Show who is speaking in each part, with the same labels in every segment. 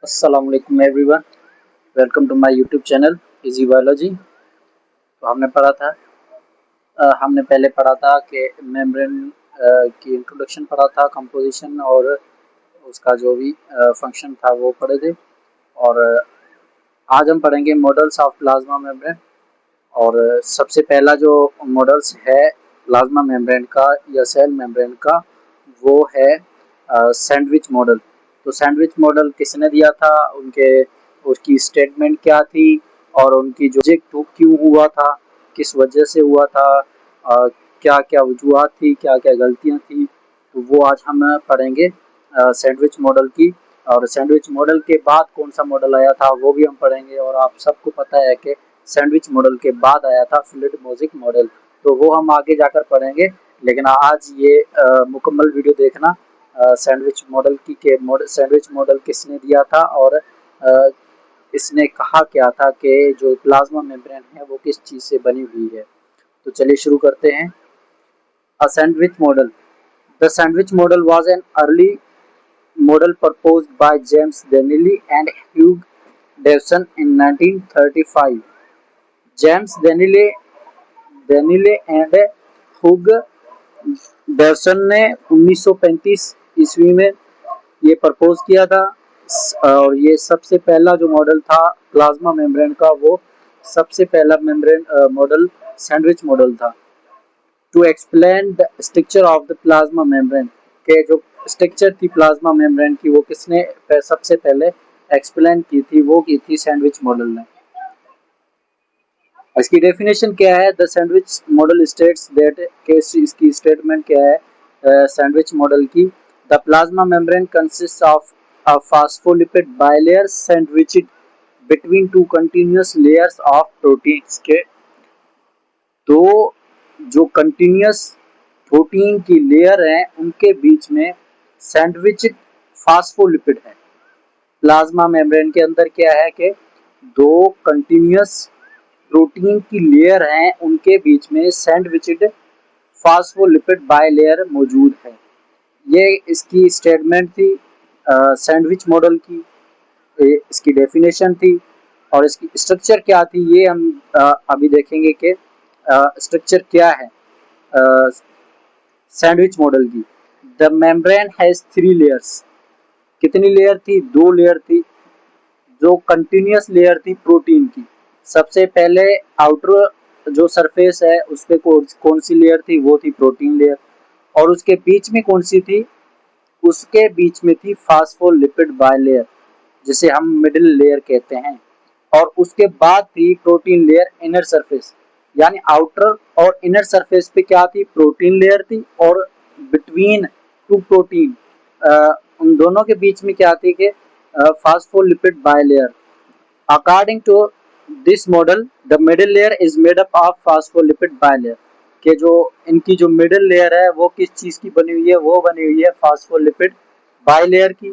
Speaker 1: अस्सलाम वालेकुम everyone. Welcome to my YouTube channel easy biology. तो हमने पहले पढ़ा था कि मेम्ब्रेन की इंट्रोडक्शन पढ़ा था, कंपोजिशन और उसका जो भी फंक्शन था वो पढ़े थे। और आज हम पढ़ेंगे मॉडल्स ऑफ प्लाज्मा मेम्ब्रेन। और सबसे पहला जो मॉडल्स है प्लाज्मा मेम्ब्रेन का या सेल मेम्ब्रेन का वो है सैंडविच मॉडल। तो सैंडविच मॉडल किसने दिया था, उनके उसकी स्टेटमेंट क्या थी और उनकी जो प्रोजेक्ट क्यों हुआ था, किस वजह से हुआ था, क्या क्या वजूहत थी, क्या क्या गलतियां थी, तो वो आज हम पढ़ेंगे सैंडविच मॉडल की। और सैंडविच मॉडल के बाद कौन सा मॉडल आया था वो भी हम पढ़ेंगे। और आप सबको पता है कि सैंडविच मॉडल के बाद आया था फ्लूइड मोज़ेक मॉडल, तो वो हम आगे जाकर पढ़ेंगे। लेकिन आज ये मुकम्मल वीडियो देखना सैंडविच मॉडल की के सैंडविच मॉडल किसने दिया था और इसने कहा क्या था कि जो प्लाज्मा मेम्ब्रेन है वो किस चीज़ से बनी हुई है। तो चलिए शुरू करते हैं। A sandwich model. The sandwich model was an early model proposed by James Donnelly and Hugh Davison in 1935. James Donnelly and Hugh Davison ने 1935 ईस्वी में ये प्रपोज किया था। और ये सबसे पहला जो मॉडल था प्लाज्मा मेम्ब्रेन का, वो सबसे पहला मेम्ब्रेन मॉडल सैंडविच मॉडल था। To explain the structure of the plasma membrane, के जो स्ट्रक्चर थी प्लाज्मा मेम्ब्रेन की वो किसने सबसे पहले एक्सप्लेन की थी, वो की थी सैंडविच मॉडल ने। इसकी डेफिनेशन क्या है? The sandwich model states that, के इसकी स्टेटमेंट क्या है सैंडविच मॉडल की? The plasma membrane consist of a phospholipid bilayer sandwiched between two continuous layers of proteins के। तो जो कंटिन्यूअस प्रोटीन की लेयर है उनके बीच में सैंडविच फास्फोलिपिड है। प्लाज्मा मेम्ब्रेन के अंदर क्या है कि दो कंटिन्यूअस प्रोटीन की लेयर हैं, उनके बीच में सैंडविचड फास्फोलिपिड बाइलेयर मौजूद है। ये इसकी स्टेटमेंट थी सैंडविच मॉडल की। इसकी डेफिनेशन थी और इसकी स्ट्रक्चर क्या थी ये हम अभी देखेंगे कि स्ट्रक्चर क्या है सैंडविच मॉडल की। The membrane has three layers. कितनी लेयर थी? दो लेयर थी। जो कंटिन्यूअस लेयर थी प्रोटीन की, सबसे पहले आउटर जो सरफेस है उस पे कौन सी लेयर थी? वो थी प्रोटीन लेयर। और उसके बीच में कौन सी थी? उसके बीच में थी फास्फोलिपिड बाइलेयर, जिसे हम मिडिल लेयर कहते हैं। और उसके बाद थी प्रोटीन लेयर इनर सरफेस, यानी आउटर और इनर सरफेस पे क्या थी? प्रोटीन लेयर थी। और बिटवीन टू प्रोटीन, उन दोनों के बीच में क्या थी कि phospholipid bilayer. According to this model, the middle layer is made up of phospholipid bilayer. कि जो इनकी जो मिडिल लेयर है वो किस चीज की बनी हुई है? वो बनी हुई है फास्फोलिपिड बाइलेयर की।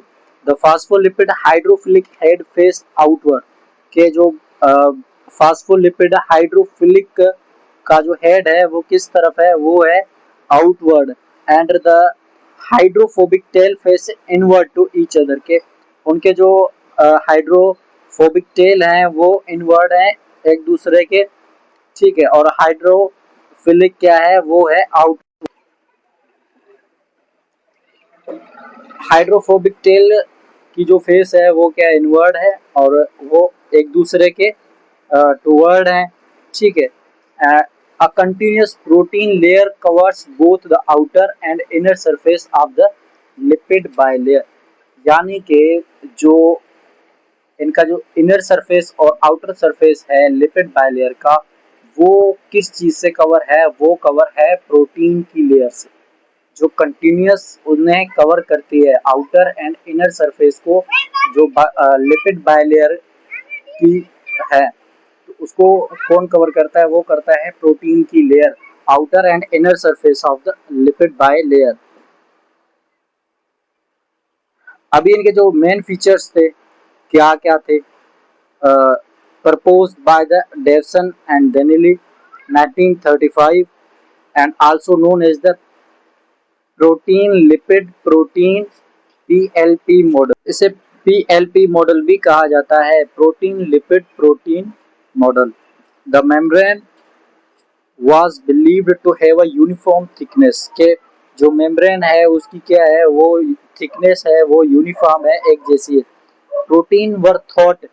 Speaker 1: The phospholipid hydrophilic head face outward, के जो फास्फोलिपिड हाइड्रोफिलिक का जो हेड है वो किस तरफ है? वो है outward. And the hydrophobic tail face inward to each other, के उनके जो हाइड्रोफोबिक टेल हैं वो इनवर्ड हैं एक दूसरे के। ठीक है। और हाइड्रोफिलिक क्या है? वो है आउट। हाइड्रोफोबिक टेल की जो फेस है वो क्या इनवर्ड है और वो एक दूसरे के टुवर्ड है। ठीक है। A continuous protein layer covers both the outer and inner surface of the lipid bilayer, यानी कि जो इनका जो इनर सरफेस और आउटर सरफेस है लिपिड बाइलेयर का, वो किस चीज से कवर है? वो कवर है प्रोटीन की लेयर से, जो कंटिन्यूअस उन्हें कवर करती है आउटर एंड इनर सरफेस को। जो लिपिड बाइलेयर की है तो उसको कौन कवर करता है? वो करता है प्रोटीन की layer, outer and inner surface of the lipid bilayer. अभी इनके जो मेन फीचर्स थे क्या क्या थे? proposed by the Davison and Donnelly 1935 and also known as the protein lipid protein PLP model। इसे PLP मॉडल भी कहा जाता है, protein lipid protein model. The membrane was believed to have a uniform thickness, के जो membrane है उसकी क्या है, वो थिकनेस है, वो यूनिफॉर्म है, एक जैसी है। Protein were thought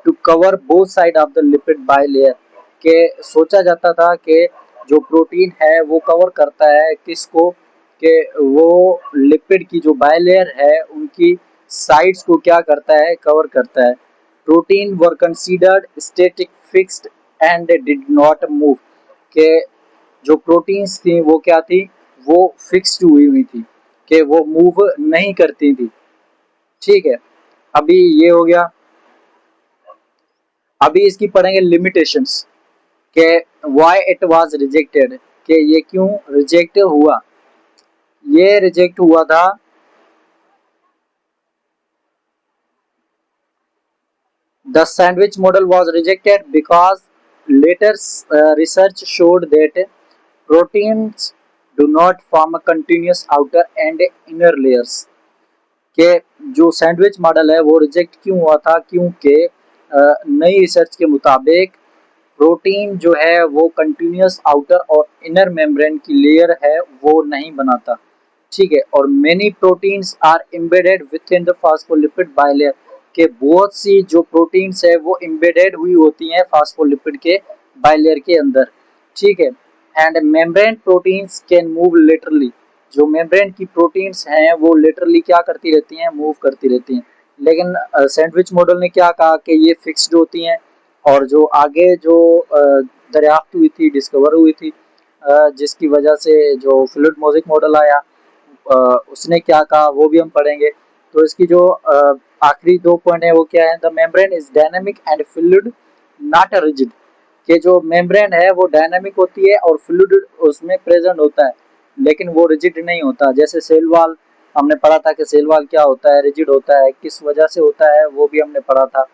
Speaker 1: to cover both side of the lipid bilayer, के सोचा जाता था कि जो प्रोटीन है वो कवर करता है किसको, कि वो लिपिड की जो बाइलेयर है उनकी साइड्स को क्या करता है, कवर करता है। Protein were considered static fixed and did not move, के जो प्रोटीन्स थी वो क्या थी, वो फिक्स्ड हुई हुई थी, कि वो मूव नहीं करती थी। ठीक है, अभी ये हो गया। अभी इसकी पढ़ेंगे लिमिटेशंस, के व्हाई इट वाज रिजेक्टेड, कि ये क्यों रिजेक्ट हुआ। ये रिजेक्ट हुआ था the sandwich model was rejected because later research showed that proteins do not form a continuous outer and inner layers, के जो सैंडविच मॉडल है वो रिजेक्ट क्यों हुआ था, क्योंकि नई रिसर्च के मुताबिक प्रोटीन जो है वो कंटिन्यूस आउटर और इनर मेम्ब्रेन की लेयर है वो नहीं बनाता। ठीक है, और many proteins are embedded within the phospholipid bilayer, के बहुत सी जो प्रोटीन्स है वो एम्बेडेड हुई होती हैं फास्फोलिपिड के बाइलेयर के अंदर। ठीक है, and membrane proteins can move laterally, जो मेम्ब्रेन की प्रोटीन्स हैं वो लेटरली क्या करती रहती हैं, मूव करती रहती हैं। लेकिन सैंडविच मॉडल ने क्या कहा कि ये फिक्स्ड होती हैं, और जो आगे जो दरियाफ्त हुई थी, डिस्कवर हुई थी, जिसकी वजह से जो फ्लूइड मोज़ेक मॉडल आया, उसने क्या कहा वो भी हम पढ़ेंगे। तो इसकी जो आखिरी 2 पॉइंट है वो क्या है, the membrane is dynamic and fluid not rigid, कि जो मेम्ब्रेन है वो डायनामिक होती है और फ्लूइड उसमें प्रेजेंट होता है, लेकिन वो रिजिड नहीं होता। जैसे सेल वॉल हमने पढ़ा था कि सेल वॉल क्या होता है, रिजिड होता है, किस वजह से होता है वो भी हमने पढ़ा था।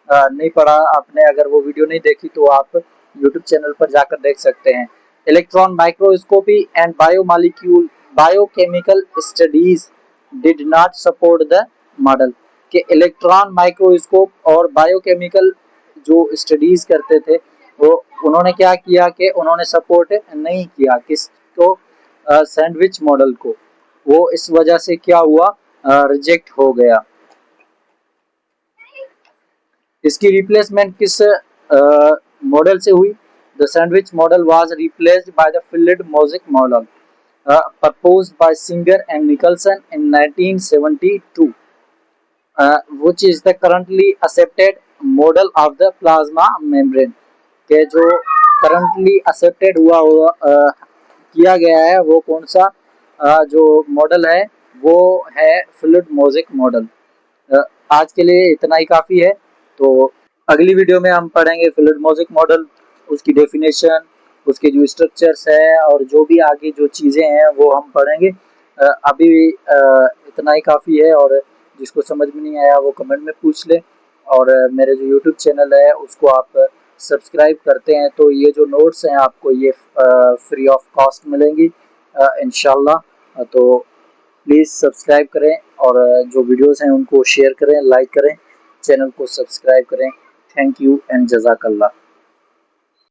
Speaker 1: नहीं पढ़ा आपने, अगर वो वीडियो नहीं देखी तो आप यूट्यूब चैनल पर जाकर देख सकते हैं। Electron microscopy and biomolecule biochemical studies did not support the model, कि इलेक्ट्रॉन माइक्रोस्कोप और बायोकेमिकल जो स्टडीज करते थे वो उन्होंने क्या किया कि उन्होंने सपोर्ट नहीं किया किसको, सैंडविच मॉडल को। वो इस वजह से क्या हुआ, रिजेक्ट हो गया। इसकी रिप्लेसमेंट किस मॉडल से हुई, the sandwich model was replaced by the fluid mosaic model proposed by Singer and Nicholson in 1972, which is the currently accepted model of the plasma membrane, के जो करंटली एक्सेप्टेड किया गया है वो कौन सा जो मॉडल है वो है फ्लूइड मोज़ेक मॉडल। आज के लिए इतना ही काफ़ी है। तो अगली वीडियो में हम पढ़ेंगे फ्लूइड मोज़ेक मॉडल, उसकी डेफिनेशन, उसके जो स्ट्रक्चर्स है और जो भी आगे जो चीज़ें हैं वो हम पढ़ेंगे। अभी इतना ही काफ़ी है, और जिसको समझ में नहीं आया वो कमेंट में पूछ ले, और मेरे जो यूट्यूब चैनल है उसको आप सब्सक्राइब करते हैं तो ये जो नोट्स हैं आपको ये फ्री ऑफ कॉस्ट मिलेंगी इंशाल्लाह। तो प्लीज़ सब्सक्राइब करें, और जो वीडियोस हैं उनको शेयर करें, लाइक करें, चैनल को सब्सक्राइब करें। थैंक यू एंड जज़ाकल्लाह।